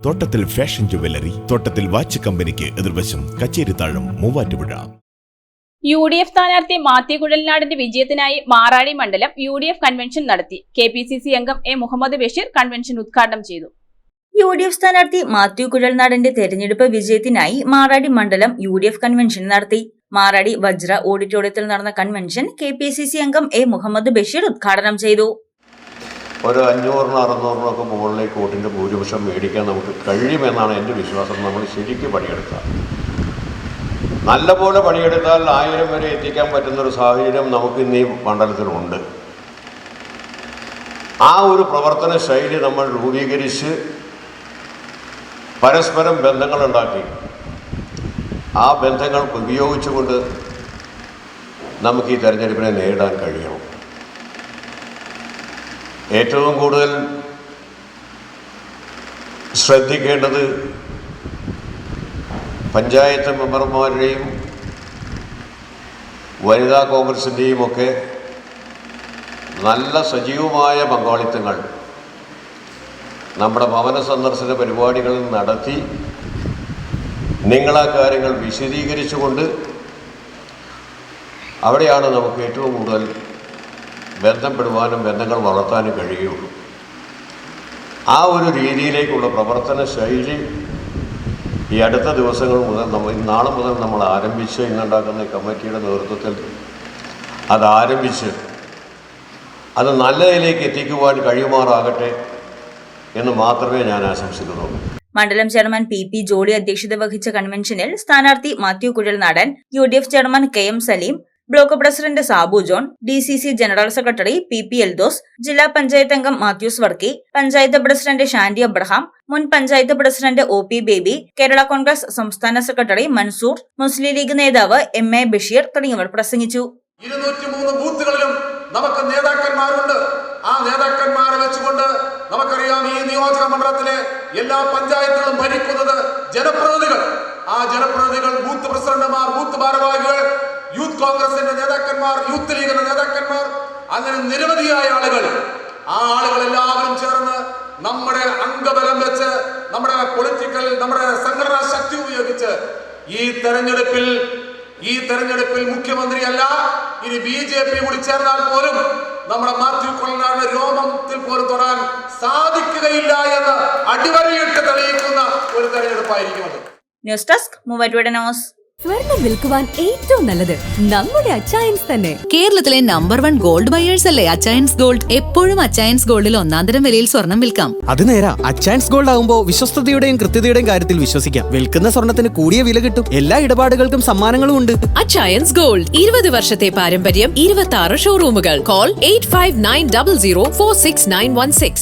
തോട്ടത്തിൽ fashion jewellery, തോട്ടത്തിൽ watch കമ്പനിക്ക് എതിർവശം, കച്ചേരിത്താഴം, മൂവാറ്റുപുഴ. UDF സ്ഥാനാർത്ഥി മാത്യു കുഴൽനാടിന്റെ വിജയത്തിനായി മാറാടി മണ്ഡലം UDF കൺവെൻഷൻ നടത്തി. KPCC അംഗം എ മുഹമ്മദ് ബഷീർ കൺവെൻഷൻ ഉദ്ഘാടനം ചെയ്തു. UDF സ്ഥാനാർത്ഥി മാത്യു കുഴൽനാടിന്റെ തെരഞ്ഞെടുപ്പ് വിജയത്തിനായി മാറാടി മണ്ഡലം UDF കൺവെൻഷൻ നടത്തി. മാറാടി വജ്ര ഓഡിറ്റോറിയത്തിൽ നടന്ന കൺവെൻഷൻ KPCC അംഗം എ മുഹമ്മദ് ബഷീർ ഉദ്ഘാടനം ചെയ്തു. ഒരു 500-600 മുകളിലേക്ക് വോട്ടിൻ്റെ ഭൂരിപക്ഷം മേടിക്കാൻ നമുക്ക് കഴിയുമെന്നാണ് എൻ്റെ വിശ്വാസം. നമ്മൾ ശരിക്കും പണിയെടുത്താൽ, നല്ലപോലെ പണിയെടുത്താൽ 1000 വരെ എത്തിക്കാൻ പറ്റുന്നൊരു സാഹചര്യം നമുക്ക് ഇന്ന് ഈ മണ്ഡലത്തിലുണ്ട്. ആ ഒരു പ്രവർത്തന ശൈലി നമ്മൾ രൂപീകരിച്ച് പരസ്പരം ബന്ധങ്ങളുണ്ടാക്കി ആ ബന്ധങ്ങൾ ഉപയോഗിച്ചുകൊണ്ട് നമുക്ക് ഈ തെരഞ്ഞെടുപ്പിനെ നേരിടാൻ കഴിയണം. ഏറ്റവും കൂടുതൽ ശ്രദ്ധിക്കേണ്ടത് പഞ്ചായത്ത് മെമ്പർമാരുടെയും വനിതാ കോൺഗ്രസിൻ്റെയും ഒക്കെ നല്ല സജീവമായ പങ്കാളിത്തങ്ങൾ നമ്മുടെ ഭവന സന്ദർശന പരിപാടികൾ നടത്തി നിങ്ങളാ കാര്യങ്ങൾ വിശദീകരിച്ചുകൊണ്ട് അവിടെയാണ് നമുക്ക് ഏറ്റവും കൂടുതൽ ബന്ധപ്പെടുവാനും ബന്ധങ്ങൾ വളർത്താനും കഴിയുള്ളൂ. ആ ഒരു രീതിയിലേക്കുള്ള പ്രവർത്തന ശൈലി ഈ അടുത്ത ദിവസങ്ങൾ മുതൽ നാളെ മുതൽ നമ്മൾ ആരംഭിച്ച് ഇന്നുണ്ടാക്കുന്ന കമ്മിറ്റിയുടെ നേതൃത്വത്തിൽ അത് ആരംഭിച്ച് അത് നല്ലതിലേക്ക് എത്തിക്കുവാൻ കഴിയുമാറാകട്ടെ എന്ന് മാത്രമേ ഞാൻ ആശംസിക്കുന്നുള്ളൂ. മണ്ഡലം ചെയർമാൻ PP ജോളി അധ്യക്ഷത വഹിച്ച കൺവെൻഷനിൽ സ്ഥാനാർത്ഥി Mathew Kuzhalnadan, UDF chairman KM Saleem, block president Sabu John, DCC general secretary PP Eldhose, ജില്ലാ പഞ്ചായത്ത് അംഗം മാത്യൂസ് വർക്കി, പഞ്ചായത്ത് പ്രസിഡന്റ് ഷാൻഡി അബ്രഹാം, മുൻ പഞ്ചായത്ത് പ്രസിഡന്റ് OP ബേബി, കേരള കോൺഗ്രസ് സംസ്ഥാന സെക്രട്ടറി മൻസൂർ, മുസ്ലിം ലീഗ് നേതാവ് MA ബഷീർ തുടങ്ങിയവർ പ്രസംഗിച്ചു. 203 ബൂത്തുകളിലും നമുക്ക് നേതാക്കന്മാരുണ്ട്. ആ നേതാക്കന്മാരെ വെച്ചുകൊണ്ട് നമുക്കറിയാം, ഈ നിയോജക മണ്ഡലത്തിലെ എല്ലാ പഞ്ചായത്തുകളും ഭരിക്കുന്നത് ജനപ്രതിനിധികൾ. ആ ജനപ്രതിനിധികൾ, ബൂത്ത് പ്രസിഡന്റുമാർ, ബൂത്ത് ഭാരവാഹികൾ, യൂത്ത് കോൺഗ്രസിന്റെ നേതാക്കന്മാർ, യൂത്ത് ലീഗിന്റെ നേതാക്കന്മാർ, അങ്ങനെ നിരവധിയായ ആളുകൾ. ആ ആളുകൾ എല്ലാവരും ചേർന്ന് നമ്മുടെ അംഗബലം വെച്ച് നമ്മുടെ സംഘടനാ ശക്തി ഉപയോഗിച്ച് ഈ തെരഞ്ഞെടുപ്പിൽ മുഖ്യമന്ത്രിയല്ല, ഇനി BJP കൂടി ചേർന്നാൽ പോലും നമ്മുടെ മാത്യു കുഴൽനാടിന്റെ രോമത്തിൽ പോലും തൊടാൻ സാധിക്കുകയില്ല എന്ന് അടിവരയിട്ട് തെളിയിക്കുന്ന ഒരു തെരഞ്ഞെടുപ്പായിരിക്കും അത്. News desk Muvattupuzha news. സ്വർണം വിൽക്കുവാൻ ഏറ്റവും നല്ലത് നമ്മുടെ അച്ചയൻസ് തന്നെ. കേരളത്തിലെ നമ്പർ 1 ഗോൾഡ് ബയേഴ്സ് അല്ലേ അച്ചയൻസ് ഗോൾഡ്. എപ്പോഴും അച്ചയൻസ് ഗോൾഡിൽ 1-ാം വിലയിൽ സ്വർണം വിൽക്കാം. അത് നേരാ. അച്ചയൻസ് ഗോൾഡ് ആകുമ്പോൾ വിശ്വസ്തയുടെയും കൃത്യതയുടെയും കാര്യത്തിൽ വിശ്വസിക്കാം. വിൽക്കുന്ന സ്വർണത്തിന് കൂടിയ വില കിട്ടും. എല്ലാ ഇടപാടുകൾക്കും സമ്മാനങ്ങളും ഉണ്ട്. അച്ചയൻസ് ഗോൾഡ് 20 വർഷത്തെ പാരമ്പര്യം, 26 ഷോറൂമുകൾ. കോൾ 8590046916.